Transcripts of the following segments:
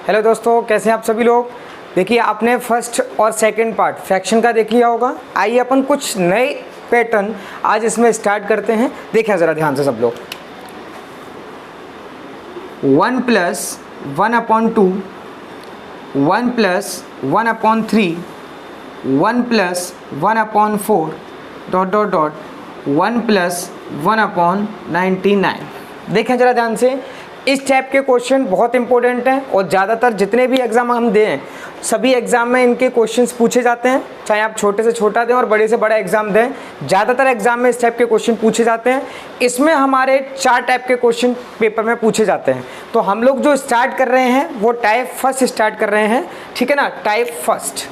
Hello दोस्तों, कैसे हैं आप सभी लोग। देखिए, आपने फर्स्ट और सेकंड पार्ट फ्रैक्शन का देख लिया होगा। आइए अपन कुछ नए पैटर्न आज इसमें स्टार्ट करते हैं। देखें ज़रा ध्यान से सब लोग। 1 + 1/2, 1 + 1/3, 1 + 1/4 ... 1 + 1/99। देखें ज़रा ध्यान से, इस टाइप के क्वेश्चन बहुत इंपॉर्टेंट हैं और ज़्यादातर जितने भी एग्ज़ाम हम दें सभी एग्ज़ाम में इनके क्वेश्चंस पूछे जाते हैं। चाहे आप छोटे से छोटा दें और बड़े से बड़ा एग्ज़ाम दें, ज़्यादातर एग्ज़ाम में इस टाइप के क्वेश्चन पूछे जाते हैं। इसमें हमारे 4 टाइप के क्वेश्चन पेपर में पूछे जाते हैं। तो हम लोग जो स्टार्ट कर रहे हैं वो टाइप फर्स्ट स्टार्ट कर रहे हैं, ठीक है ना। टाइप फर्स्ट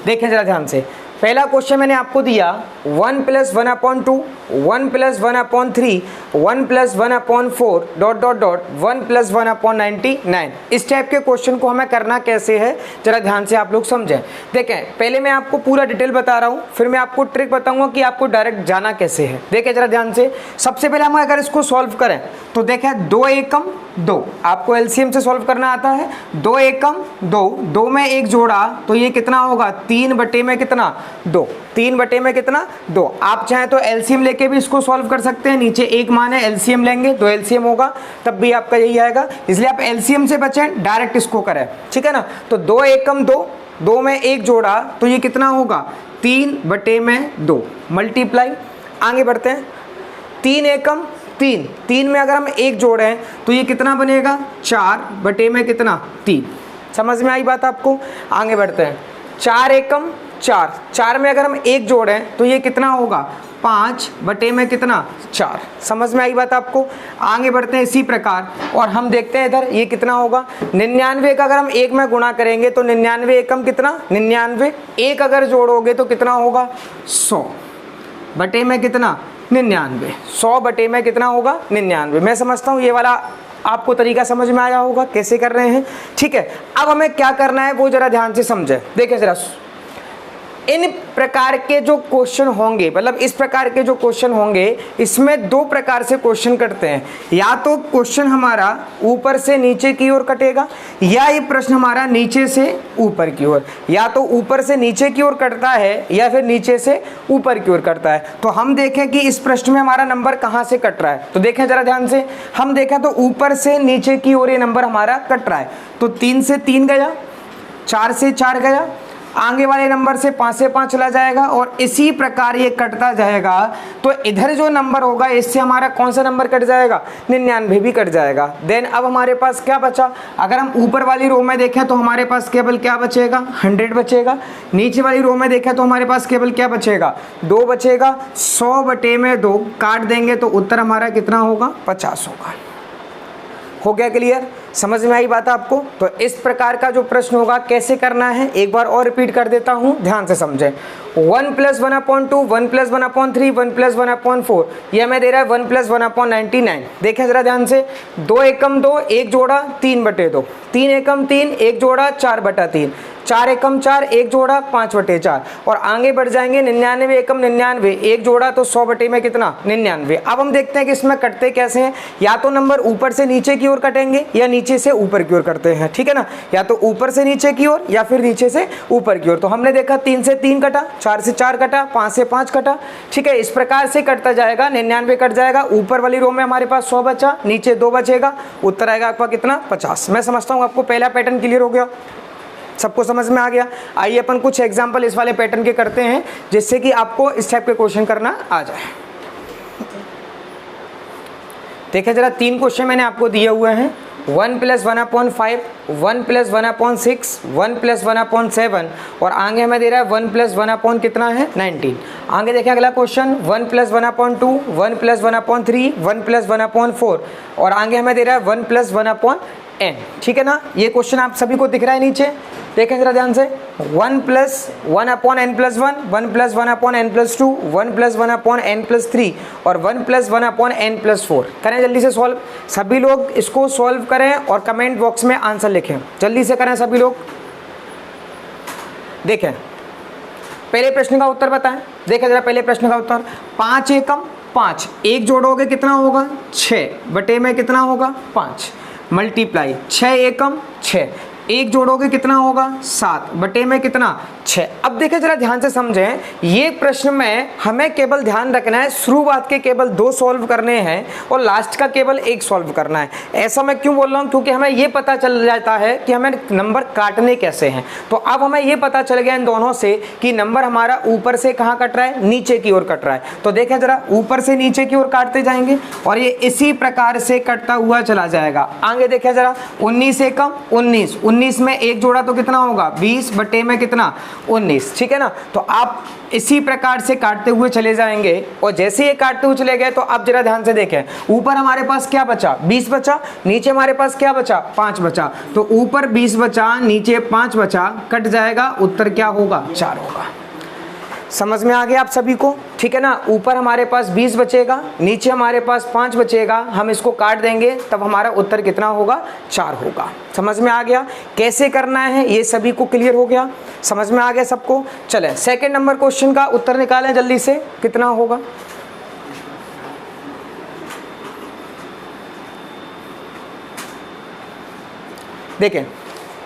देखें ज़रा ध्यान से। पहला क्वेश्चन मैंने आपको दिया 1 + 1/2, 1 + 1/3, 1 + 1/4 ... 1 + 1/99। इस टाइप के क्वेश्चन को हमें करना कैसे है जरा ध्यान से आप लोग समझें। देखें, पहले मैं आपको पूरा डिटेल बता रहा हूँ, फिर मैं आपको ट्रिक बताऊंगा कि आपको डायरेक्ट जाना कैसे है। देखें जरा ध्यान से। सबसे पहले हम अगर इसको सॉल्व करें तो देखें 2 एकम 2, आपको एलसीएम से सॉल्व करना आता है। 2 एकम 2, 2 में 1 जोड़ा तो ये कितना होगा 3 बटे में कितना 2, 3 बटे में कितना 2। आप चाहें तो एलसीएम लेके भी इसको सॉल्व कर सकते हैं। नीचे एक मान है, एलसीएम लेंगे तो एलसीएम होगा, तब भी आपका यही आएगा। इसलिए आप एलसीएम से बचें, डायरेक्ट इसको करें, ठीक है ना। तो 2 एकम 2, 2 में 1 जोड़ा तो ये कितना होगा 3 बटे में 2 मल्टीप्लाई। आगे बढ़ते हैं। 3 एकम 3, 3 में अगर हम 1 जोड़ें तो ये कितना बनेगा 4 बटे में कितना 3। समझ में आई बात आपको। आगे बढ़ते हैं। 4 एकम 4, 4 में अगर हम 1 जोड़ें तो ये कितना होगा 5 बटे में कितना 4। समझ में आई बात आपको। आगे बढ़ते हैं इसी प्रकार और हम देखते हैं इधर ये कितना होगा 99 का अगर हम 1 में गुणा करेंगे तो 99 एकम कितना 99, 1 अगर जोड़ोगे तो कितना होगा 100 बटे में कितना 99, 100 बटे में कितना होगा 99। मैं समझता हूँ ये वाला आपको तरीका समझ में आया होगा कैसे कर रहे हैं, ठीक है। अब हमें क्या करना है वो जरा ध्यान से समझे। देखिए जरा, इन प्रकार के जो क्वेश्चन होंगे, मतलब इस प्रकार के जो क्वेश्चन होंगे, इसमें 2 प्रकार से क्वेश्चन करते हैं। या तो क्वेश्चन हमारा ऊपर से नीचे की ओर कटेगा, या ये प्रश्न हमारा नीचे से ऊपर की ओर, या तो ऊपर से नीचे की ओर कटता है या फिर नीचे से ऊपर की ओर कटता है। तो हम देखें कि इस प्रश्न में हमारा नंबर कहाँ से कट रहा है। तो देखें जरा ध्यान से, हम देखें तो ऊपर से नीचे की ओर ये नंबर हमारा कट रहा है। तो 3 से 3 गया, 4 से 4 गया, आगे वाले नंबर से 5 से 5 चला जाएगा और इसी प्रकार ये कटता जाएगा। तो इधर जो नंबर होगा इससे हमारा कौन सा नंबर कट जाएगा 99 भी कट जाएगा। देन अब हमारे पास क्या बचा, अगर हम ऊपर वाली रो में देखें तो हमारे पास केवल क्या बचेगा 100 बचेगा। नीचे वाली रो में देखें तो हमारे पास केवल क्या बचेगा 2 बचेगा। 100 बटे में 2 काट देंगे तो उत्तर हमारा कितना होगा 50 होगा। हो गया क्लियर, समझ में आई बात आपको। तो इस प्रकार का जो प्रश्न होगा कैसे करना है एक बार और रिपीट कर देता हूं, ध्यान से समझें। 1 + 1/2, 1 + 1/3, 1 + 1/4, यह हमें दे रहा है 1 + 1/99। देखें जरा ध्यान से। 2 एकम 2, 1 जोड़ा 3 बटे 2, 3 एकम 3, 1 जोड़ा 4 बटा 3, 4 एकम 4, 1 जोड़ा 5 बटे 4 और आगे बढ़ जाएंगे। 99 एकम 99, 1 जोड़ा तो 100 बटे में कितना 99। अब हम देखते हैं कि इसमें कटते कैसे हैं। या तो नंबर ऊपर से नीचे की ओर कटेंगे या नीचे से ऊपर की ओर करते हैं, ठीक है ना। या तो ऊपर से नीचे की ओर या फिर नीचे से ऊपर की ओर। तो हमने देखा 3 से 3 कटा, 4 से 4 कटा, 5 से 5 कटा, ठीक है। इस प्रकार से कटता जाएगा। 99 कट जाएगा, ऊपर वाली रो में हमारे पास 100 बचा, नीचे 2 बचेगा, उत्तर आएगा आपका कितना 50। मैं समझता हूँ आपको पहला पैटर्न क्लियर हो गया, सबको समझ में आ गया। आइए अपन कुछ एग्जाम्पल इस वाले पैटर्न के करते हैं जिससे कि आपको इस टाइप के क्वेश्चन करना आ जाए। देखिए जरा 3 क्वेश्चन मैंने आपको दिए हुए हैं। 1 + 1/5, 1 + 1/6, 1 + 1/7 और आगे हमें दे रहा है 1 + 1 कितना है 19। आगे देखिए अगला क्वेश्चन 1 + 1/2, 1 + 1/3, 1 + 1/4 और आगे हमें दे रहा है 1 + 1/n, ठीक है ना। ये क्वेश्चन आप सभी को दिख रहा है नीचे, देखें जरा ध्यान से। 1 + 1/n + 1, 1 + 1/n + 2, 1 + 1/n + 3 और 1 + 1/n + 4। करें जल्दी से सॉल्व, सभी लोग इसको सॉल्व करें और कमेंट बॉक्स में आंसर लिखें। जल्दी से करें सभी लोग। देखें पहले प्रश्न का उत्तर बताएं। देखें जरा पहले प्रश्न का उत्तर। 5 एकम 5, एक जोड़ोगे कितना होगा 6 बटे में कितना होगा 5 मल्टीप्लाई 6 एकम 6, एक जोड़ोगे कितना होगा 7 बटे में कितना 6। अब देखिए जरा ध्यान से समझें, ये प्रश्न में हमें केवल ध्यान रखना है शुरुआत के केवल 2 सॉल्व करने हैं और लास्ट का केवल 1 सॉल्व करना है। ऐसा मैं क्यों बोल रहा हूँ, क्योंकि हमें ये पता चल जाता है कि हमें नंबर काटने कैसे हैं। तो अब हमें ये पता चल गया इन दोनों से कि नंबर हमारा ऊपर से कहाँ कट रहा है, नीचे की ओर कट रहा है। तो देखें जरा, ऊपर से नीचे की ओर काटते जाएंगे और ये इसी प्रकार से कटता हुआ चला जाएगा। आगे देखें जरा, 19 एकम 19, 19 में एक जोड़ा तो कितना होगा 20 बटे में कितना 19, ठीक है ना। तो आप इसी प्रकार से काटते हुए चले जाएंगे और जैसे ये काटते हुए चले गए तो अब जरा ध्यान से देखें, ऊपर हमारे पास क्या बचा 20 बचा, नीचे हमारे पास क्या बचा 5 बचा। तो ऊपर 20 बचा, नीचे 5 बचा, कट जाएगा, उत्तर क्या होगा 4 होगा। समझ में आ गया आप सभी को, ठीक है ना। ऊपर हमारे पास 20 बचेगा, नीचे हमारे पास 5 बचेगा, हम इसको काट देंगे तब हमारा उत्तर कितना होगा 4 होगा। समझ में आ गया कैसे करना है, ये सभी को क्लियर हो गया, समझ में आ गया सबको। चले सेकंड नंबर क्वेश्चन का उत्तर निकालें जल्दी से, कितना होगा। देखें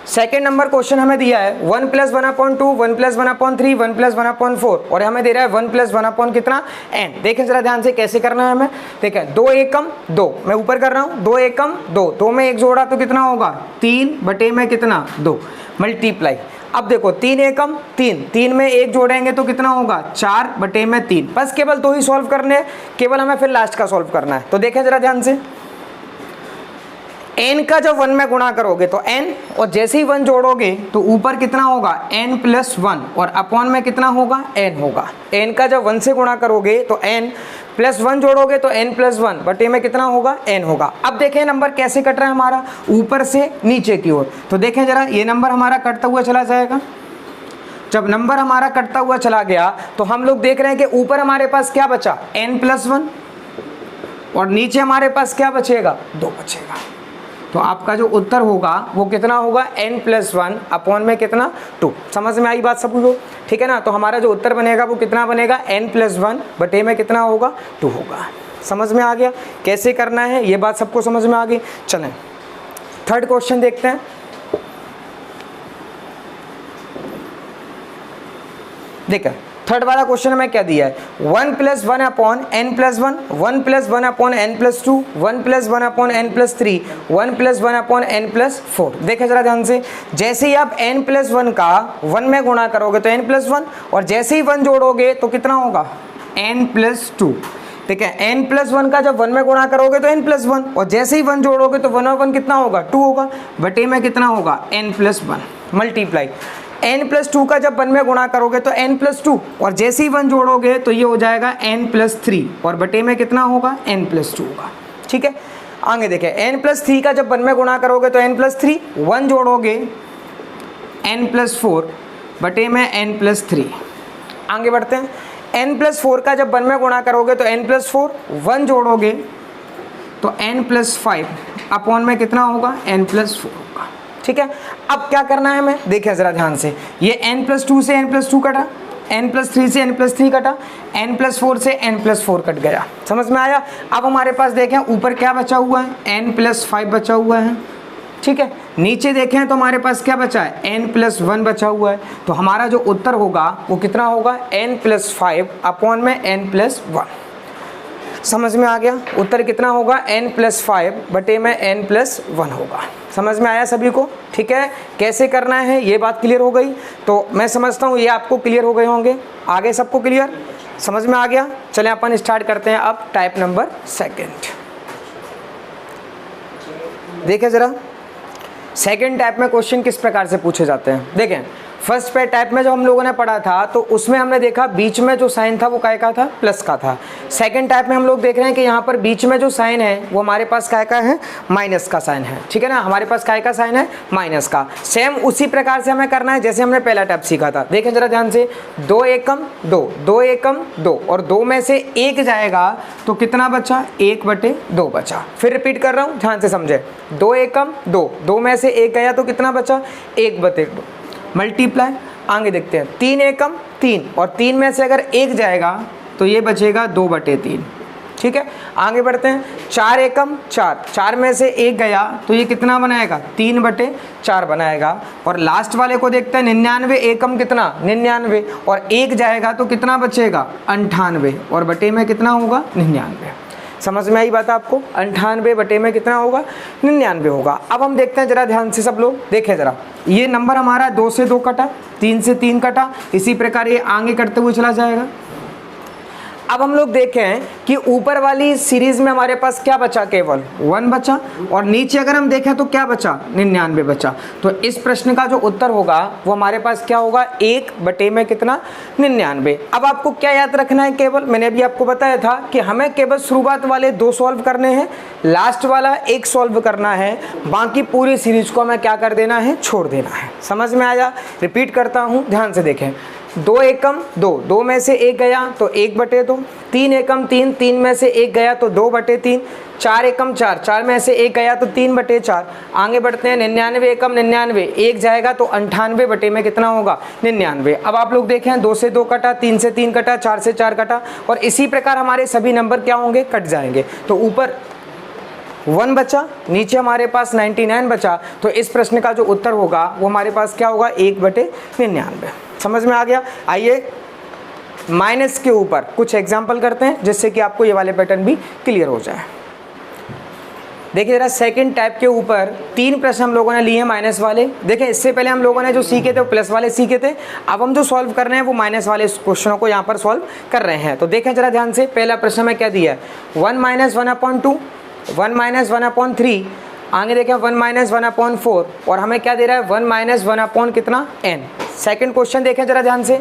सेकेंड नंबर क्वेश्चन हमें दिया है 1 + 1/2, 1 + 1/3, 1 + 1/4 और हमें दे रहा है 1 + 1 कितना n। देखें जरा ध्यान से कैसे करना है हमें। देखें 2 एकम 2, मैं ऊपर कर रहा हूँ 2 एकम 2, 2 में एक जोड़ा तो कितना होगा 3 बटे में कितना 2 मल्टीप्लाई। अब देखो 3 एकम 3, 3 में एक जोड़ेंगे तो कितना होगा 4 बटे में 3। बस केवल 2 ही सॉल्व करने हैं, केवल हमें फिर लास्ट का सॉल्व करना है। तो देखें जरा ध्यान से, n का जब 1 में गुणा करोगे तो n और जैसे ही 1 जोड़ोगे तो ऊपर कितना होगा n + 1 और अपॉन में कितना होगा n होगा। n का जब 1 से गुणा करोगे तो n + 1 जोड़ोगे तो n + 1 बटे में कितना होगा n होगा। अब देखें नंबर कैसे कट रहा है हमारा, ऊपर से नीचे की ओर। तो देखें जरा, ये नंबर हमारा कटता हुआ चला जाएगा। जब नंबर हमारा कटता हुआ चला गया तो हम लोग देख रहे हैं कि ऊपर हमारे पास क्या बचा n + 1 और नीचे हमारे पास क्या बचेगा 2 बचेगा। तो आपका जो उत्तर होगा वो कितना होगा n + 1 अपॉन में कितना 2। समझ में आई बात सबको, ठीक है ना। तो हमारा जो उत्तर बनेगा वो कितना बनेगा n + 1 बटे में कितना होगा 2 होगा। समझ में आ गया कैसे करना है, ये बात सबको समझ में आ गई। चलें थर्ड क्वेश्चन देखते हैं। देखिए थर्ड वाला क्वेश्चन में क्या दिया है, 1 + 1/n + 1, 1 + 1/n + 2, 1 + 1/n + 3, 1 + 1/n + 4। देखें जरा ध्यान से, जैसे ही आप n + 1 का 1 में गुणा करोगे तो n + 1 और जैसे ही 1 जोड़ोगे तो कितना होगा n + 2। ठीक है, n + 1 का जब 1 में गुणा करोगे तो n + 1 और जैसे ही 1 जोड़ोगे तो 1/1 कितना होगा 2 होगा, बटे में कितना होगा n + 1 मल्टीप्लाई n + 2 का जब 1 में गुणा करोगे तो n + 2 और जैसे ही 1 जोड़ोगे तो ये हो जाएगा n + 3 और बटे में कितना होगा n + 2 होगा। ठीक है, आगे देखें n + 3 का जब 1 में गुणा करोगे तो n + 3, 1 जोड़ोगे n + 4 बटे में n + 3। आगे बढ़ते हैं, n + 4 का जब 1 में गुणा करोगे तो n + 4, 1 जोड़ोगे तो n + 5 अपॉन में कितना होगा n + 4 होगा। ठीक है, अब क्या करना है हमें, देखिए जरा ध्यान से, ये n + 2 से n + 2 कटा, n + 3 से n + 3 कटा, n + 4 से n + 4 कट गया। समझ में आया। अब हमारे पास देखें ऊपर क्या बचा हुआ है n + 5 बचा हुआ है। ठीक है, नीचे देखें तो हमारे पास क्या बचा है n + 1 बचा हुआ है। तो हमारा जो उत्तर होगा वो कितना होगा n + 5 अपॉन में n + 1। समझ में आ गया, उत्तर कितना होगा n + 5 बटे में n + 1 होगा। समझ में आया सभी को। ठीक है, कैसे करना है ये बात क्लियर हो गई। तो मैं समझता हूँ ये आपको क्लियर हो गए होंगे, आगे सबको क्लियर समझ में आ गया। चलें अपन स्टार्ट करते हैं अब टाइप नंबर 2। देखिए ज़रा सेकंड टाइप में क्वेश्चन किस प्रकार से पूछे जाते हैं। देखें फर्स्ट पे टाइप में जो हम लोगों ने पढ़ा था तो उसमें हमने देखा बीच में जो साइन था वो काय का था, प्लस का था। सेकंड टाइप में हम लोग देख रहे हैं कि यहाँ पर बीच में जो साइन है वो हमारे पास काय का है, माइनस का साइन है। ठीक है ना, हमारे पास काय का साइन है, माइनस का। सेम उसी प्रकार से हमें करना है जैसे हमने पहला टाइप सीखा था। देखें जरा ध्यान से, 2 एकम 2, 2 एकम 2 और 2 में से 1 जाएगा तो कितना बचा 1/2 बचा। फिर रिपीट कर रहा हूँ, ध्यान से समझे, 2 एकम 2, 2 में से 1 गया तो कितना बचा 1/2 मल्टीप्लाई। आगे देखते हैं 3 एकम 3 और 3 में से अगर 1 जाएगा तो ये बचेगा 2/3 ठीक है, आगे बढ़ते हैं। 4 एकम 4, 4 में से 1 गया तो ये कितना बनाएगा, 3/4 बनाएगा। और लास्ट वाले को देखते हैं, 99 एकम कितना, 99, और 1 जाएगा तो कितना बचेगा, 98, और बटे में कितना होगा, 99। समझ में आई बात आपको, 98 बटे में कितना होगा, 99 होगा। अब हम देखते हैं जरा ध्यान से सब लोग देखें जरा, ये नंबर हमारा 2 से 2 कटा, 3 से 3 कटा, इसी प्रकार ये आगे कटते हुए चला जाएगा। अब हम लोग देखें कि ऊपर वाली सीरीज में हमारे पास क्या बचा, केवल 1 बचा, और नीचे अगर हम देखें तो क्या बचा, 99 बचा। तो इस प्रश्न का जो उत्तर होगा वो हमारे पास क्या होगा, 1 बटे में कितना, 99। अब आपको क्या याद रखना है, केवल मैंने अभी आपको बताया था कि हमें केवल शुरुआत वाले 2 सॉल्व करने हैं, लास्ट वाला 1 सॉल्व करना है, बाकी पूरी सीरीज को हमें क्या कर देना है, छोड़ देना है। समझ में आया, रिपीट करता हूँ, ध्यान से देखें। 2 एकम 2, 2 में से 1 गया तो 1/2, 3 एकम 3, 3 में से 1 गया तो 2/3, 4 एकम 4, 4 में से 1 गया तो 3/4। आगे बढ़ते हैं, 99 एकम 99, 1 जाएगा तो 98 बटे में कितना होगा, 99। अब आप लोग देखें, 2 से 2 कटा, 3 से 3 कटा, 4 से 4 कटा, और इसी प्रकार हमारे सभी नंबर क्या होंगे, कट जाएंगे। तो ऊपर 1 बचा, नीचे हमारे पास 99 बचा। तो इस प्रश्न का जो उत्तर होगा वो हमारे पास क्या होगा, 1/99। समझ में आ गया। आइए माइनस के ऊपर कुछ एग्जाम्पल करते हैं जिससे कि आपको ये वाले पैटर्न भी क्लियर हो जाए। देखिए जरा, सेकंड टाइप के ऊपर 3 प्रश्न हम लोगों ने लिए हैं माइनस वाले। देखिए इससे पहले हम लोगों ने जो सीखे थे वो प्लस वाले सीखे थे, अब हम जो सॉल्व कर रहे हैं वो माइनस वाले क्वेश्चनों को यहाँ पर सॉल्व कर रहे हैं। तो देखें जरा ध्यान से, पहला प्रश्न में क्या दिया है, 1 - 1/2, 1 - 1/3, आगे देखें 1 - 1/4, और हमें क्या दे रहा है, 1 - 1 कितना, n। सेकंड क्वेश्चन देखें जरा ध्यान से,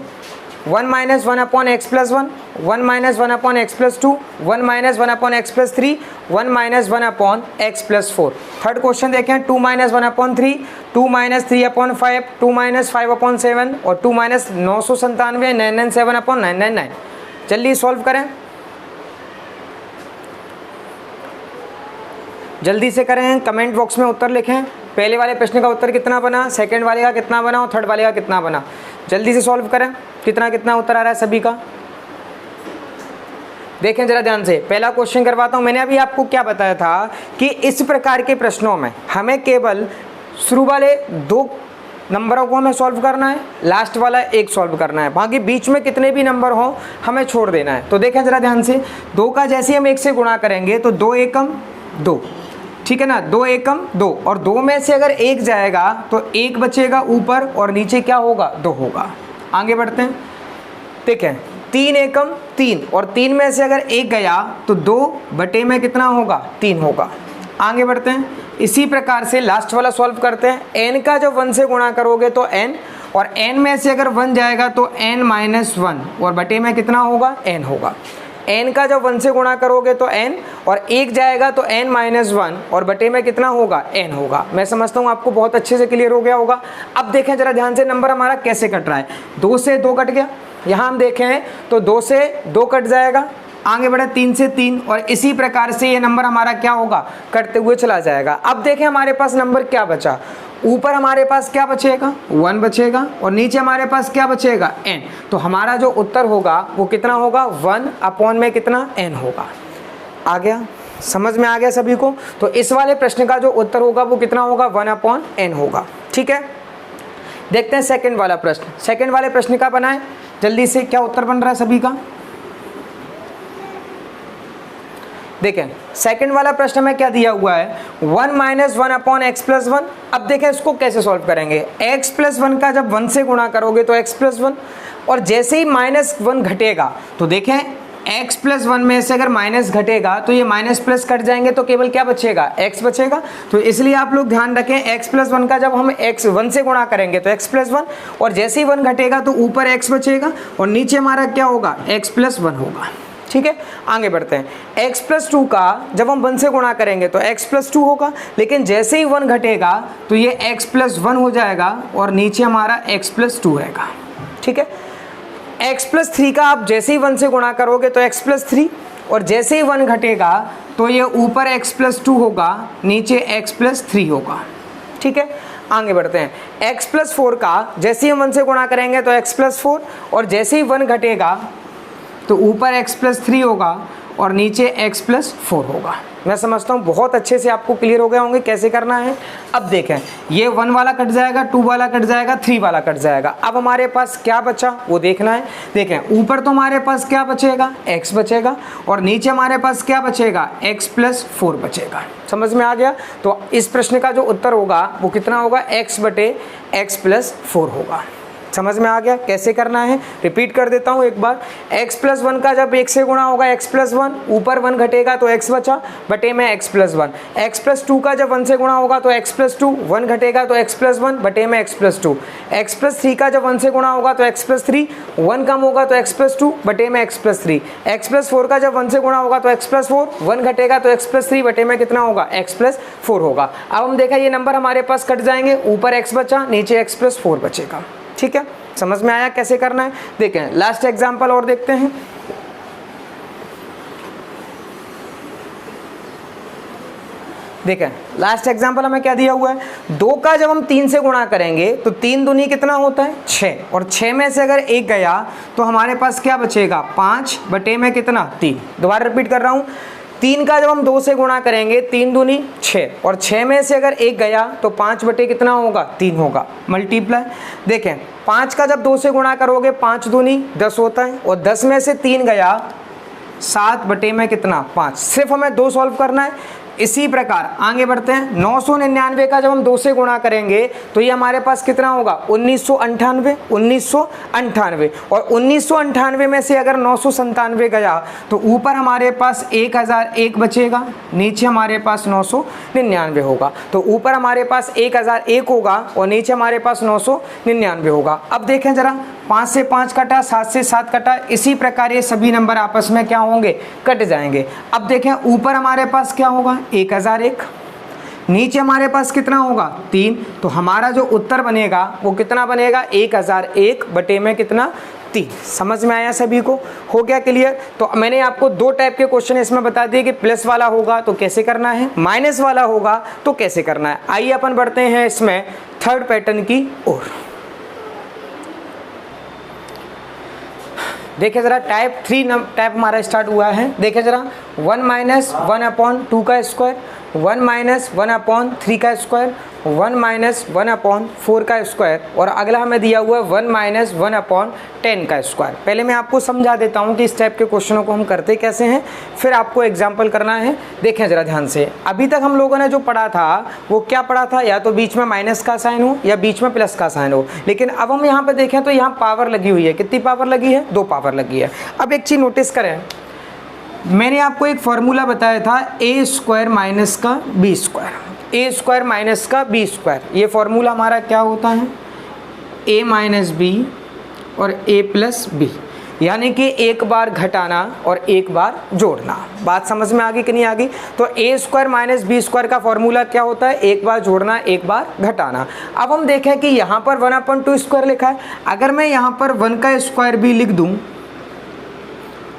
1 - 1/x + 1, 1 - 1/x + 2, 1 - 1/x + 3, 1 - 1/x + 4। Third question देखें, 2 - 1/3, 2 - 3/5, 2 - 5/7, और 2 - 997, 997/999। जल्दी सॉल्व करें, जल्दी से करें, कमेंट बॉक्स में उत्तर लिखें। पहले वाले प्रश्न का उत्तर कितना बना, सेकंड वाले का कितना बना, और थर्ड वाले का कितना बना। जल्दी से सॉल्व करें, कितना कितना उत्तर आ रहा है सभी का। देखें जरा ध्यान से, पहला क्वेश्चन करवाता हूं। मैंने अभी आपको क्या बताया था कि इस प्रकार के प्रश्नों में हमें केवल शुरू वाले 2 नंबरों को हमें सॉल्व करना है, लास्ट वाला 1 सॉल्व करना है, बाकी बीच में कितने भी नंबर हों हमें छोड़ देना है। तो देखें जरा ध्यान से, 2 का जैसे हम 1 से गुणा करेंगे तो 2 एकम 2, ठीक है ना, 2 एकम 2, और 2 में से अगर 1 जाएगा तो 1 बचेगा ऊपर, और नीचे क्या होगा, 2 होगा। आगे बढ़ते हैं, ठीक है, 3 एकम 3, और 3 में से अगर 1 गया तो 2 बटे में कितना होगा, 3 होगा। आगे बढ़ते हैं, इसी प्रकार से लास्ट वाला सॉल्व करते हैं। n का जब 1 से गुणा करोगे तो n, और n में से अगर 1 जाएगा तो n - 1, और बटे में कितना होगा, n होगा। n का जब 1 से गुणा करोगे तो n, और 1 जाएगा तो n - 1, और बटे में कितना होगा, n होगा। मैं समझता हूँ आपको बहुत अच्छे से क्लियर हो गया होगा। अब देखें जरा ध्यान से, नंबर हमारा कैसे कट रहा है, 2 से 2 कट गया, यहाँ हम देखें तो 2 से 2 कट जाएगा, आगे बढ़े 3 से 3, और इसी प्रकार से ये नंबर हमारा क्या होगा, कटते हुए चला जाएगा। अब देखें हमारे पास नंबर क्या बचा, ऊपर हमारे पास क्या बचेगा, 1 बचेगा, और नीचे हमारे पास क्या बचेगा, n। तो हमारा जो उत्तर होगा वो कितना होगा, 1 में कितना, n होगा। आ गया, समझ में आ गया सभी को। तो इस वाले प्रश्न का जो उत्तर होगा वो कितना होगा, 1/n होगा। ठीक है, देखते हैं सेकंड वाला प्रश्न। सेकंड वाले प्रश्न का बनाए जल्दी से, क्या उत्तर बन रहा है सभी का। देखें सेकंड वाला प्रश्न में क्या दिया हुआ है, 1 - 1/x + 1। अब देखें इसको कैसे सॉल्व करेंगे, x + 1 का जब 1 से गुणा करोगे तो x + 1, और जैसे ही -1 घटेगा तो देखें x + 1 में से अगर माइनस घटेगा तो ये माइनस प्लस कट जाएंगे, तो केवल क्या बचेगा, x बचेगा। तो इसलिए आप लोग ध्यान रखें, x + 1 का जब हम x 1 से गुणा करेंगे तो x + 1, और जैसे ही 1 घटेगा तो ऊपर x बचेगा, और नीचे हमारा क्या होगा, x + 1 होगा। ठीक है, आगे बढ़ते हैं। x + 2 का जब हम 1 से गुणा करेंगे तो x + 2 होगा, लेकिन जैसे ही 1 घटेगा तो ये x + 1 हो जाएगा, और नीचे हमारा x + 2 रहेगा। ठीक है, x + 3 का आप जैसे ही 1 से गुणा करोगे तो x + 3, और जैसे ही 1 घटेगा तो ये ऊपर x + 2 होगा, नीचे x + 3 होगा। ठीक है, आगे बढ़ते हैं। x + 4 का जैसे ही हम 1 से गुणा करेंगे तो x + 4, और जैसे ही 1 घटेगा तो ऊपर x + 3 होगा, और नीचे x प्लस 4 होगा। मैं समझता हूँ बहुत अच्छे से आपको क्लियर हो गए होंगे कैसे करना है। अब देखें, ये 1 वाला कट जाएगा, 2 वाला कट जाएगा, 3 वाला कट जाएगा। अब हमारे पास क्या बचा वो देखना है। देखें, ऊपर तो हमारे पास क्या बचेगा, x बचेगा, और नीचे हमारे पास क्या बचेगा, x प्लस 4 बचेगा। समझ में आ गया? तो इस प्रश्न का जो उत्तर होगा वो कितना होगा, x बटे x प्लस 4 होगा। समझ में आ गया कैसे करना है? रिपीट कर देता हूँ एक बार। x प्लस 1 का जब 1 से गुणा होगा x प्लस 1, ऊपर 1 घटेगा तो x बचा, बटे में x प्लस 1। x प्लस 2 का जब 1 से गुणा होगा तो x प्लस 2, 1 घटेगा तो x प्लस 1, बटे में x प्लस 2। x प्लस 3 का जब 1 से गुणा होगा तो x प्लस 3, 1 कम होगा तो x प्लस 2, बटे में x प्लस 3। x प्लस 4 का जब 1 से गुणा होगा तो x प्लस 4, 1 घटेगा तो x प्लस 3, बटे में कितना होगा, x प्लस 4 होगा। अब हम देखा ये नंबर हमारे पास कट जाएंगे, ऊपर x बचा, नीचे x प्लस 4 बचेगा। ठीक है, समझ में आया कैसे करना है? देखें लास्ट एग्जांपल और देखते हैं। देखें लास्ट एग्जांपल हमें क्या दिया हुआ है, 2 का जब हम 3 से गुणा करेंगे तो 3 दूनी कितना होता है, 6, और 6 में से अगर 1 गया तो हमारे पास क्या बचेगा, 5, बटे में कितना, 3। दोबारा रिपीट कर रहा हूँ, 3 का जब हम 2 से गुणा करेंगे 3 दूनी 6, और 6 में से अगर 1 गया तो 5 बटे कितना होगा, 3 होगा। मल्टीप्लाई, देखें 5 का जब 2 से गुणा करोगे 5 दूनी 10 होता है, और 10 में से 3 गया 7 बटे में कितना, 5। सिर्फ हमें 2 सॉल्व करना है। इसी प्रकार आगे बढ़ते हैं। 999 का जब हम 2 से गुणा करेंगे तो ये हमारे पास कितना होगा, 1998, 1998, और 1998 में से अगर 997 गया तो ऊपर हमारे पास 1001 बचेगा, नीचे हमारे पास 999 होगा। तो ऊपर हमारे पास 1001 होगा और नीचे हमारे पास 999 होगा। अब देखें जरा, 5 से 5 कटा, 7 से 7 कटा, इसी प्रकार ये सभी नंबर आपस में क्या होंगे, कट जाएंगे। अब देखें ऊपर हमारे पास क्या होगा, 1001, नीचे हमारे पास कितना होगा, 3। तो हमारा जो उत्तर बनेगा वो कितना बनेगा, 1001 बटे में कितना, 3। समझ में आया सभी को? हो गया क्लियर? तो मैंने आपको 2 टाइप के क्वेश्चन इसमें बता दिए कि प्लस वाला होगा तो कैसे करना है, माइनस वाला होगा तो कैसे करना है। आइए अपन बढ़ते हैं इसमें थर्ड पैटर्न की ओर। देखिए जरा, टाइप 3 टाइप हमारा स्टार्ट हुआ है। देखिए जरा, 1 माइनस 1/2 का स्क्वायर, 1 माइनस 1/3 का स्क्वायर, 1 माइनस 1/4 का स्क्वायर, और अगला हमें दिया हुआ है 1 माइनस 1/10 का स्क्वायर। पहले मैं आपको समझा देता हूँ कि इस टाइप के क्वेश्चनों को हम करते कैसे हैं, फिर आपको एग्जाम्पल करना है। देखें जरा ध्यान से, अभी तक हम लोगों ने जो पढ़ा था वो क्या पढ़ा था, या तो बीच में माइनस का साइन हो या बीच में प्लस का साइन हो, लेकिन अब हम यहाँ पे देखें तो यहाँ पावर लगी हुई है। कितनी पावर लगी है, 2 पावर लगी है। अब एक चीज़ नोटिस करें, मैंने आपको एक फॉर्मूला बताया था a स्क्वायर माइनस का b square, a square minus का b स्क्वायर। ये फॉर्मूला हमारा क्या होता है, a माइनस बी और a प्लस बी, यानी कि एक बार घटाना और एक बार जोड़ना। बात समझ में आ गई कि नहीं आ गई? तो a square minus b square का फॉर्मूला क्या होता है, एक बार जोड़ना एक बार घटाना। अब हम देखें कि यहाँ पर 1/2 स्क्वायर लिखा है, अगर मैं यहाँ पर 1 का स्क्वायर भी लिख दूँ,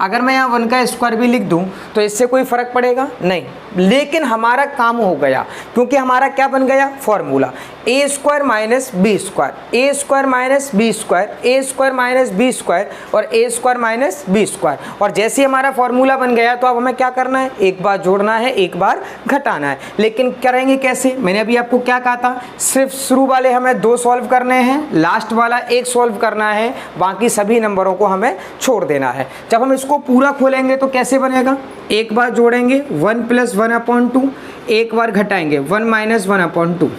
अगर मैं यहाँ 1 का स्क्वायर भी लिख दूं तो इससे कोई फ़र्क पड़ेगा नहीं, लेकिन हमारा काम हो गया, क्योंकि हमारा क्या बन गया, formula a square minus b square, a square minus b square, a square minus b square और a square minus b square. और जैसे ही हमारा फॉर्मूला बन गया तो अब हमें क्या करना है, एक बार जोड़ना है एक बार घटाना है। लेकिन करेंगे कैसे, मैंने अभी आपको क्या कहा था, सिर्फ शुरू वाले हमें 2 सॉल्व करने हैं, लास्ट वाला 1 सॉल्व करना है, बाकी सभी नंबरों को हमें छोड़ देना है। जब हम इसको पूरा खोलेंगे तो कैसे बनेगा, एक बार जोड़ेंगे 1 प्लस 1/2, एक बार घटाएंगे 1 माइनस 1/2।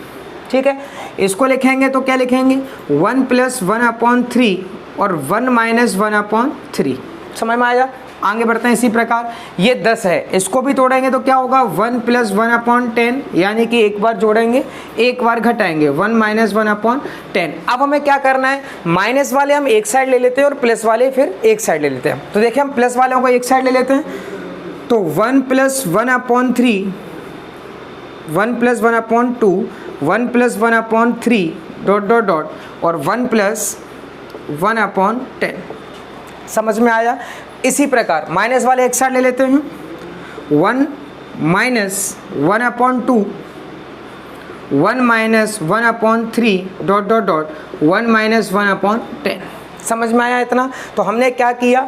ठीक है, इसको लिखेंगे तो क्या लिखेंगे, 1 प्लस 1/3 और 1 माइनस 1/3। समझ में आया? आगे बढ़ते हैं। इसी प्रकार ये 10 है, इसको भी तोड़ेंगे तो क्या होगा, 1 प्लस 1/10, यानी कि एक बार जोड़ेंगे एक बार घटाएंगे 1 माइनस 1/10। अब हमें क्या करना है, माइनस वाले हम एक साइड ले लेते हैं और प्लस वाले फिर एक साइड ले लेते हैं। तो देखिए हम प्लस वालों को एक साइड ले लेते हैं, तो 1 plus 1/3, 1 plus 1/2, 1 plus 1/3 dot dot dot और 1 प्लस 1/10। समझ में आया? इसी प्रकार माइनस वाले एक साइड ले लेते हैं, 1 minus 1/2, 1 minus 1/3 dot dot dot 1 minus 1/10। समझ में आया इतना? तो हमने क्या किया,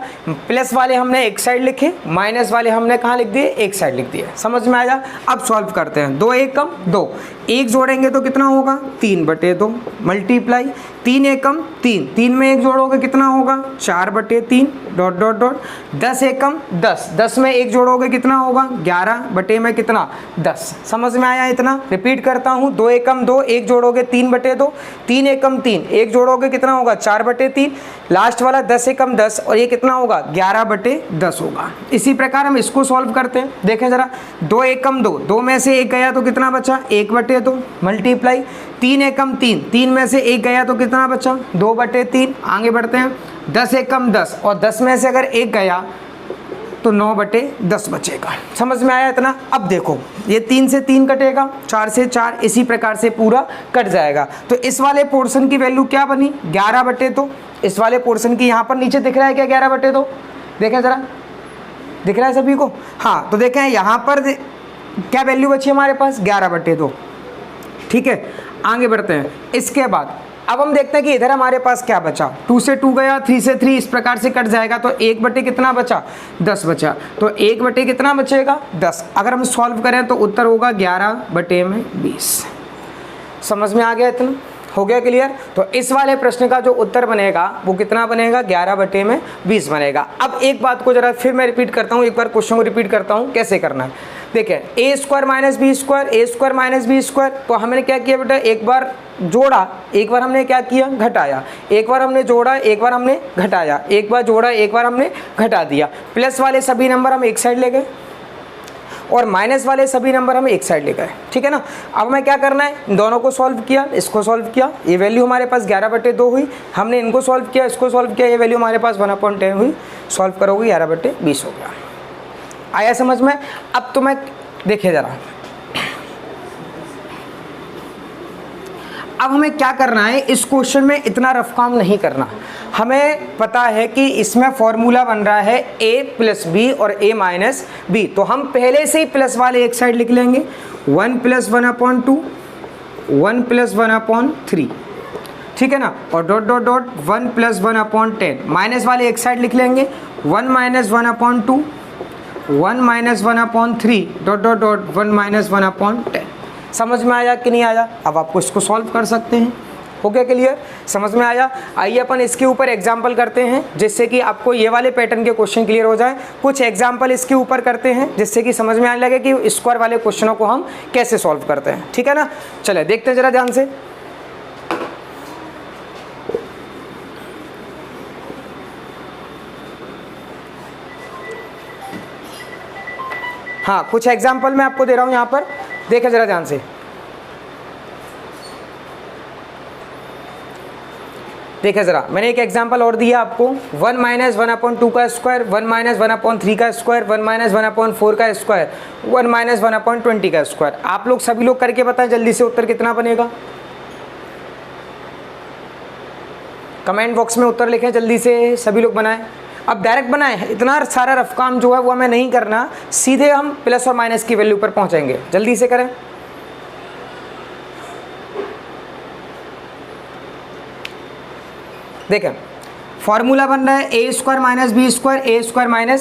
प्लस वाले हमने एक साइड लिखे, माइनस वाले हमने कहाँ लिख दिए, एक साइड लिख दिए। समझ में आया? अब सॉल्व करते हैं। 2 1 कम 2, 1 जोड़ेंगे तो कितना होगा 3/2 मल्टीप्लाई 3 1 कम 3, 3 में 1 जोड़ोगे कितना होगा 4/3 डॉट डॉट डॉट 10 1 कम 10, 10 में 1 जोड़ोगे कितना होगा 11 में कितना 10। समझ में आया इतना? रिपीट करता हूँ, 2 1 कम 2, 1 जोड़ोगे 3/2, 3 1 कम 3, 1 जोड़ोगे कितना होगा 4/3, लास्ट वाला 10 1 कम 10 और ये कितना होगा 11/10 होगा। इसी प्रकार हम इसको सॉल्व करते हैं। देखें जरा, 2 1 कम 2, 2 में से 1 गया तो कितना बचा 1/2 मल्टीप्लाई 3 1 कम 3, 3 में से 1 गया तो कितना बचा 2/3। आगे बढ़ते हैं, 10 1 कम 10 और 10 में से अगर 1 गया तो 9/10 बचेगा। समझ में आया इतना? अब देखो, ये 3 से 3 कटेगा, 4 से 4, इसी प्रकार से पूरा कट जाएगा। तो इस वाले पोर्शन की वैल्यू क्या बनी 11/2। इस वाले पोर्शन की यहाँ पर नीचे दिख रहा है क्या 11/2? देखें ज़रा, दिख रहा है सभी को? हाँ, तो देखें यहाँ पर क्या वैल्यू बची हमारे पास 11/2। ठीक है, आगे बढ़ते हैं। इसके बाद अब हम देखते हैं कि इधर हमारे पास क्या बचा, 2 से 2 गया, 3 से 3, इस प्रकार से कट जाएगा। तो 1/, कितना बचा 10 बचा, तो 1/, कितना बचेगा 10। अगर हम सॉल्व करें तो उत्तर होगा 11/20। समझ में आ गया इतना? हो गया क्लियर? तो इस वाले प्रश्न का जो उत्तर बनेगा वो कितना बनेगा 11/20 बनेगा। अब एक बात को जरा फिर मैं रिपीट करता हूँ, एक बार क्वेश्चन को रिपीट करता हूँ कैसे करना है। देखिए, a² - b², a² - b², तो हमने क्या किया बेटा, एक बार जोड़ा, एक बार हमने क्या किया घटाया, एक बार हमने जोड़ा, एक बार हमने घटाया, एक बार जोड़ा, एक बार हमने घटा दिया। प्लस वाले सभी नंबर हम एक साइड ले गए और माइनस वाले सभी नंबर हम एक साइड ले गए। ठीक है ना? अब हमें क्या करना है, इन दोनों को सॉल्व किया, इसको सॉल्व किया, ये वैल्यू हमारे पास 11/2 हुई। हमने इनको सॉल्व किया, इसको सॉल्व किया, ये वैल्यू हमारे पास 1/10 हुई। सॉल्व करोगे 11/20 हो गया। आया समझ में? अब तो मैं देखिए ज़रा, अब हमें क्या करना है, इस क्वेश्चन में इतना रफ काम नहीं करना। हमें पता है कि इसमें फॉर्मूला बन रहा है a + b और a - b, तो हम पहले से ही प्लस वाले एक साइड लिख लेंगे, 1 + 1/2, 1 + 1/3। ठीक है ना? और डॉट डॉट डॉट 1 + 1/10, माइनस वाले एक साइड लिख लेंगे, 1 - 1/2, 1 - 1/3 डॉट डॉट डॉट 1 - 1/10। समझ में आया कि नहीं आया? अब आपको इसको सॉल्व कर सकते हैं। हो गया क्लियर? समझ में आया? आइए अपन इसके ऊपर एग्जाम्पल करते हैं जिससे कि आपको ये वाले पैटर्न के क्वेश्चन क्लियर हो जाए। कुछ एग्जाम्पल इसके ऊपर करते हैं जिससे कि समझ में आने लगे कि स्क्वायर वाले क्वेश्चनों को हम कैसे सॉल्व करते हैं। ठीक है ना? चले देखते हैं जरा ध्यान से। हाँ, कुछ एग्जाम्पल मैं आपको दे रहा हूँ यहाँ पर, देखें जरा ध्यान से। देखें ज़रा, मैंने एक एग्जांपल और दिया आपको, 1 - 1/2 का स्क्वायर, 1 - 1/3 का स्क्वायर, 1 - 1/4 का स्क्वायर, 1 - 1/20 का स्क्वायर। आप लोग सभी लोग करके बताएं जल्दी से उत्तर कितना बनेगा। कमेंट बॉक्स में उत्तर लिखें जल्दी से, सभी लोग बनाएं। अब डायरेक्ट बनाएं, इतना सारा रफ काम जो है वो हमें नहीं करना, सीधे हम प्लस और माइनस की वैल्यू पर पहुंचेंगे। जल्दी से करें। देखें, फॉर्मूला बन रहा है a² - b², a²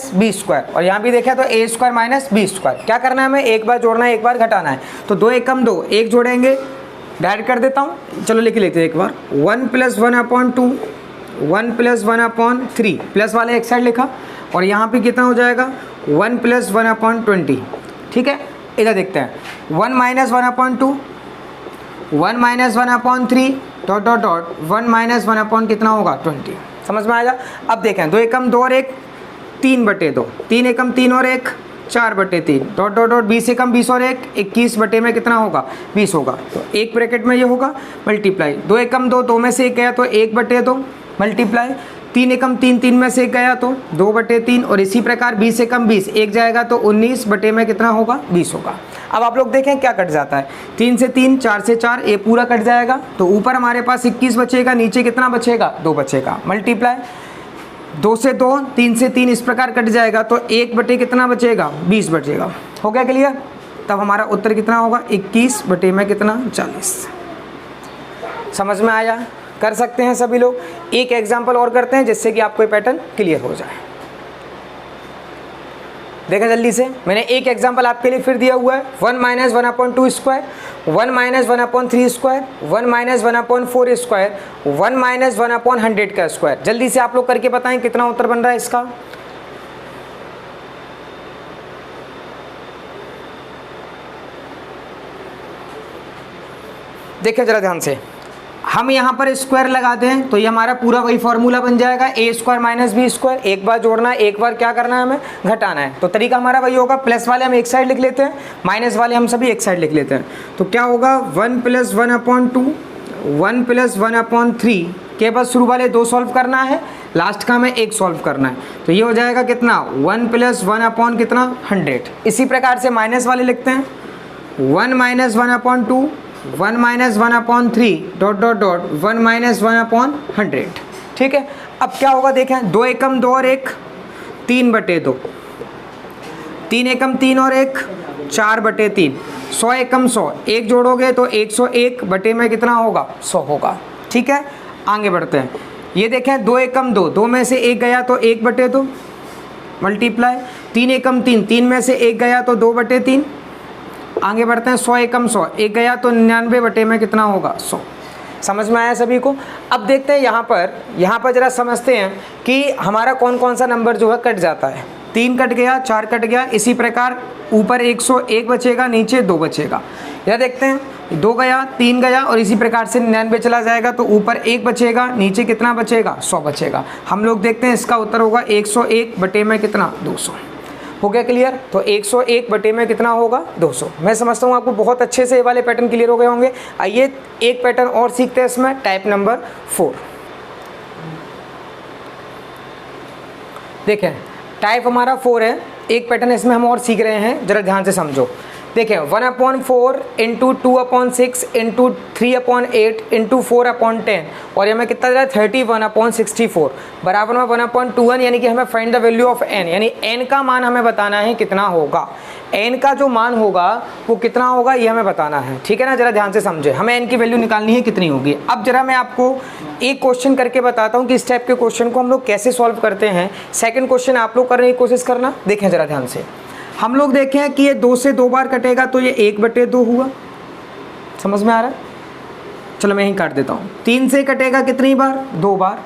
- b², और यहाँ भी देखें तो a² - b²। क्या करना है हमें, एक बार जोड़ना है, एक बार घटाना है। तो 2 1 कम 2, 1 जोड़ेंगे, डायरेक्ट कर देता हूँ, चलो लिख लेते हैं एक बार, 1 + 1/2, 1 + 1/3, प्लस वाले एक साइड लिखा, और यहाँ पे कितना हो जाएगा 1 + 1/20। ठीक है, इधर देखते हैं, 1 - 1/2, 1 - 1/3 डॉट डॉट डॉट 1 - 1/, कितना होगा 20। समझ में आया? अब देखें, 2 1 कम 2 और 1, 3/2, 3 1 कम 3 और 1, 4/3 डॉट डॉट डॉट 20 कम 20 और 1, 21 में कितना होगा 20 होगा। तो एक ब्रैकेट में ये होगा मल्टीप्लाई, 2 1 कम 2, 2 में से 1 गया तो 1/2 मल्टीप्लाई, 3 1 कम 3, 3 में से 1 गया तो 2/3, और इसी प्रकार 20 कम 20, 1 जाएगा तो 19 में कितना होगा 20 होगा। अब आप लोग देखें क्या कट जाता है, 3 से 3, 4 से 4, ये पूरा कट जाएगा, तो ऊपर हमारे पास 21 बचेगा, नीचे कितना बचेगा 2 बचेगा, मल्टीप्लाई 2 से 2, 3 से 3, इस प्रकार कट जाएगा, तो 1 कितना बचेगा 20 बचेगा। हो गया क्लियर? तब हमारा उत्तर कितना होगा 21 में कितना 40। समझ में आया? कर सकते हैं सभी लोग। एक एग्जाम्पल और करते हैं जिससे कि आपको ये पैटर्न क्लियर हो जाए। देखा जल्दी से, मैंने एक एग्जाम्पल आपके लिए फिर दिया हुआ है, 1 - 1/2 स्क्वायर, 1 - 1/3 स्क्वायर, 1 - 1/4 स्क्वायर, 1 - 1/100 का स्क्वायर। जल्दी से आप लोग करके बताएं कितना उत्तर बन रहा है इसका। देखिए जरा ध्यान से, हम यहाँ पर स्क्वायर लगाते हैं तो ये हमारा पूरा वही फॉर्मूला बन जाएगा, a² - b²। एक बार जोड़ना है, एक बार क्या करना है, हमें घटाना है। तो तरीका हमारा वही होगा, प्लस वाले हम एक साइड लिख लेते हैं, माइनस वाले हम सभी एक साइड लिख लेते हैं। तो क्या होगा, 1 + 1/2, 1 + 1/3 के बाद शुरू वाले 2 सॉल्व करना है, लास्ट का हमें 1 सॉल्व करना है। तो ये हो जाएगा कितना, 1 + 1/, कितना 100। इसी प्रकार से माइनस वाले लिखते हैं, 1 - 1/2, 1 - 1/3 ... 1 - 1/100। ठीक है, अब क्या होगा देखें, 2 एकम 2 और 1 3/2, 3 एकम 3 और 1 4/3, 100 एकम 100, 1 जोड़ोगे तो 101 बटे में कितना होगा, 100 होगा। ठीक है, आगे बढ़ते हैं। ये देखें 2 एकम 2, 2 में से 1 गया तो 1/2 मल्टीप्लाई, 3 एकम 3, 3 में से 1 गया तो 2/3। आगे बढ़ते हैं, 100 एकम 100, 1 गया तो 99 बटे में कितना होगा, 100। समझ में आया सभी को। अब देखते हैं यहाँ पर ज़रा समझते हैं कि हमारा कौन कौन सा नंबर जो है कट जाता है। 3 कट गया, 4 कट गया, इसी प्रकार ऊपर 101 बचेगा, नीचे 2 बचेगा। यह देखते हैं, 2 गया, 3 गया और इसी प्रकार से 99 चला जाएगा तो ऊपर 1 बचेगा, नीचे कितना बचेगा, 100 बचेगा। हम लोग देखते हैं इसका उत्तर होगा 101 बटे में कितना, 200। हो गया क्लियर। तो 101 बटे में कितना होगा, 200। मैं समझता हूँ आपको बहुत अच्छे से ये वाले पैटर्न क्लियर हो गए होंगे। आइए एक पैटर्न और सीखते हैं इसमें, टाइप नंबर 4। देखें टाइप हमारा 4 है, एक पैटर्न इसमें हम और सीख रहे हैं, जरा ध्यान से समझो। देखें 1/4 × 2/6 × 3/8 × 4/10 और हमें कितना दे रहा है, 31/64 बराबर में 1/2n, यानी कि हमें find the value of n, यानी n का मान हमें बताना है कितना होगा। n का जो मान होगा वो कितना होगा ये हमें बताना है। ठीक है ना, जरा ध्यान से समझे, हमें n की वैल्यू निकालनी है कितनी होगी। अब जरा मैं आपको एक क्वेश्चन करके बताता हूँ कि इस टाइप के क्वेश्चन को हम लोग कैसे सॉल्व करते हैं। सेकंड क्वेश्चन आप लोग करने की कोशिश करना। देखें जरा ध्यान से, हम लोग देखें कि ये 2 से 2 बार कटेगा तो ये 1/2 हुआ। समझ में आ रहा है, चलो मैं यहीं काट देता हूँ। 3 से कटेगा कितनी बार, 2 बार।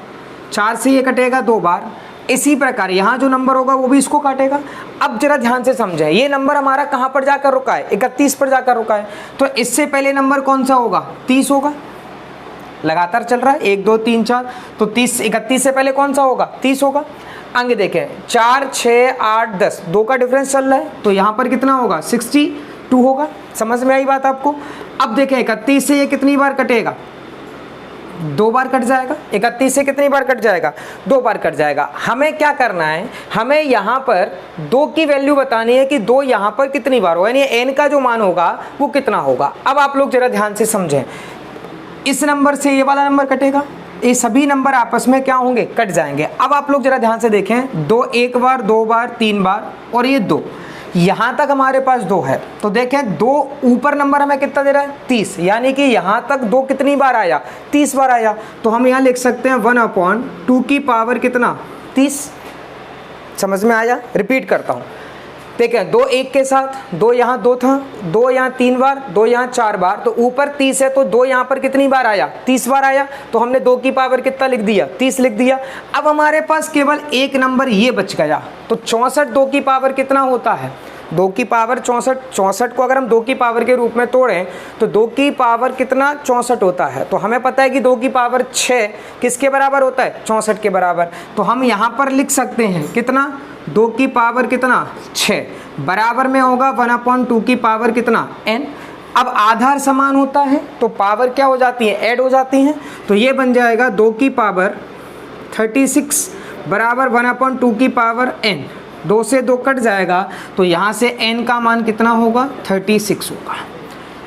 4 से ये कटेगा 2 बार। इसी प्रकार यहाँ जो नंबर होगा वो भी इसको काटेगा। अब जरा ध्यान से समझें, ये नंबर हमारा कहाँ पर जाकर रुका है, 31 पर जाकर रुका है। तो इससे पहले नंबर कौन सा होगा, 30 होगा। लगातार चल रहा है 1 2 3 4, तो 31 से पहले कौन सा होगा, 30 होगा। आगे देखें 4 6 8 10, 2 का डिफरेंस चल रहा है तो यहाँ पर कितना होगा, 62 होगा। समझ में आई बात आपको। अब देखें 31 से ये कितनी बार कटेगा, 2 बार कट जाएगा। 31 से कितनी बार कट जाएगा, 2 बार कट जाएगा। हमें क्या करना है, हमें यहाँ पर 2 की वैल्यू बतानी है कि 2 यहाँ पर कितनी बार होगा, यानी n का जो मान होगा वो कितना होगा। अब आप लोग जरा ध्यान से समझें, इस नंबर से ये वाला नंबर कटेगा, ये सभी नंबर आपस में क्या होंगे, कट जाएंगे। अब आप लोग जरा ध्यान से देखें, 2 1 बार 2 बार 3 बार और ये 2, यहाँ तक हमारे पास 2 है। तो देखें 2 ऊपर नंबर हमें कितना दे रहा है, 30, यानी कि यहाँ तक 2 कितनी बार आया, 30 बार आया। तो हम यहाँ लिख सकते हैं 1/2 की पावर कितना, 30। समझ में आया, रिपीट करता हूँ। देखें 2 1 के साथ, 2 यहाँ 2 था, 2 यहाँ 3 बार, 2 यहाँ 4 बार, तो ऊपर 30 है तो 2 यहाँ पर कितनी बार आया, 30 बार आया। तो हमने 2 की पावर कितना लिख दिया, 30 लिख दिया। अब हमारे पास केवल एक नंबर ये बच गया, तो 64 2 की पावर कितना होता है, 2 की पावर 64। 64 को अगर हम 2 की पावर के रूप में तोड़ें तो 2 की पावर कितना, 64 होता है। तो हमें पता है कि 2 की पावर 6 किसके बराबर होता है, 64 के बराबर। तो हम यहाँ पर लिख सकते हैं कितना, 2 की पावर कितना, 6 बराबर में होगा 1/2 की पावर कितना, n। अब आधार समान होता है तो पावर क्या हो जाती है, ऐड हो जाती हैं। तो ये बन जाएगा 2 की पावर 36 बराबर 1/2 की पावर n। 2 से 2 कट जाएगा तो यहाँ से n का मान कितना होगा, 36 होगा।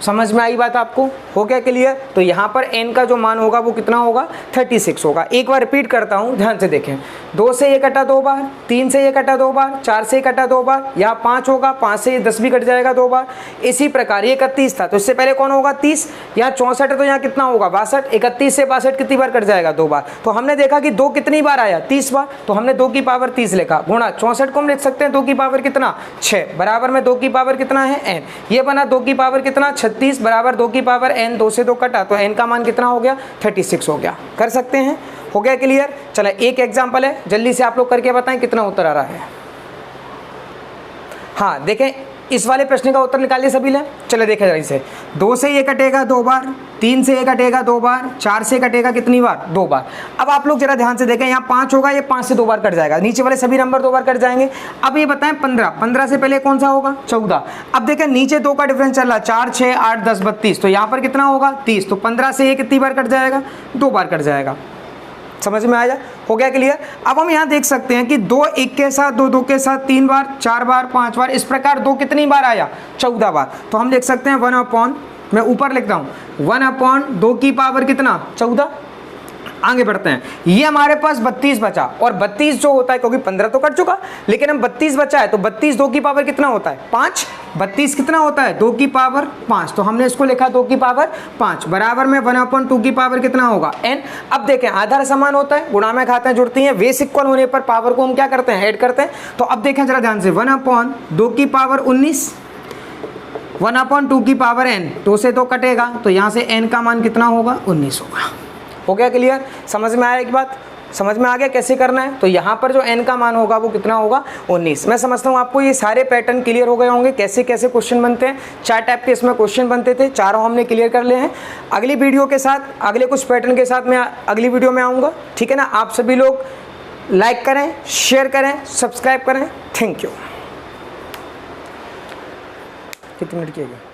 समझ में आई बात आपको? हो गया क्लियर? तो यहाँ पर n का जो मान होगा वो कितना होगा? 36 होगा। एक बार रिपीट करता हूँ, ध्यान से देखें। 2 से ये कटा 2 बार, 3 से ये कटा 2 बार, 4 से ये कटा 2 बार, यहाँ 5 होगा, 5 से ये 10 भी कट जाएगा 2 बार। इसी प्रकार ये 31 था तो इससे पहले कौन होगा? 30। यहाँ 64 है तो यहाँ कितना होगा? 62। 31 से 62 कितनी बार कट जाएगा? 2 बार। तो हमने देखा कि 2 कितनी बार आया? 30 बार। तो हमने 2 की पावर 30 लिखा, गुणा 64 को हम लिख सकते हैं 2 की पावर कितना? 6, बराबर में 2 की पावर कितना है? n। ये बना 2 की पावर कितना? 36 बराबर 2 की पावर n। 2 से 2 कटा तो n का मान कितना हो गया? 36 हो गया। कर सकते हैं? हो गया क्लियर? चलो एक एग्जांपल है, जल्दी से आप लोग करके बताएं कितना उत्तर आ रहा है। हाँ देखें, इस वाले प्रश्न का उत्तर निकालिए सभी ने। चलो देखें जरा इसे। 2 से ये कटेगा 2 बार, 3 से ये कटेगा 2 बार, 4 से कटेगा कितनी बार? 2 बार। अब आप लोग जरा ध्यान से देखें, यहाँ 5 होगा, ये 5 से 2 बार कट जाएगा, नीचे वाले सभी नंबर 2 बार कट जाएंगे। अब ये बताएं 15, 15 से पहले कौन सा होगा? 14। अब देखें नीचे 2 का डिफरेंस चल रहा है, 4, 6, 8, 10, 32, तो यहाँ पर कितना होगा? 30। तो 15 से ये कितनी बार कट जाएगा? 2 बार कट जाएगा। समझ में आया? हो गया क्लियर? अब हम यहाँ देख सकते हैं कि 2 1 के साथ, 2 2 के साथ 3 बार, 4 बार, 5 बार, इस प्रकार 2 कितनी बार आया? 14 बार। तो हम देख सकते हैं 1 अपॉन, मैं ऊपर लिखता हूँ 1 अपॉन 2 की पावर कितना? 14। आगे बढ़ते हैं, ये हमारे पास 32 बचा, और 32 जो होता है, क्योंकि 15 तो कट चुका, लेकिन हम 32 बचा है, तो 32 2 की पावर कितना होता है? 5। 32 कितना होता है? 2 की पावर 5। तो हमने इसको लिखा 2 की पावर 5, बराबर में 1 अपॉन 2 की पावर कितना होगा? n। अब देखें आधार समान होता है, गुणा में खाते हैं जुड़ती हैं, बेस इक्वल होने पर पावर को हम क्या करते हैं? ऐड करते हैं। तो अब देखें जरा ध्यान से, 1 अपॉन 2 की पावर 19, 1 अपॉन 2 की पावर n, 2 से 2 कटेगा तो यहाँ से n का मान कितना होगा? 19 होगा। हो गया क्लियर? समझ में आया एक बात? समझ में आ गया कैसे करना है? तो यहाँ पर जो n का मान होगा वो कितना होगा? 19। मैं समझता हूँ आपको ये सारे पैटर्न क्लियर हो गए होंगे, कैसे कैसे क्वेश्चन बनते हैं। 4 टाइप के इसमें क्वेश्चन बनते थे, चारों हमने क्लियर कर लिए हैं। अगली वीडियो के साथ, अगले कुछ पैटर्न के साथ मैं अगली वीडियो में आऊँगा, ठीक है ना? आप सभी लोग लाइक करें, शेयर करें, सब्सक्राइब करें। Thank you. कितने मिनट किया गया?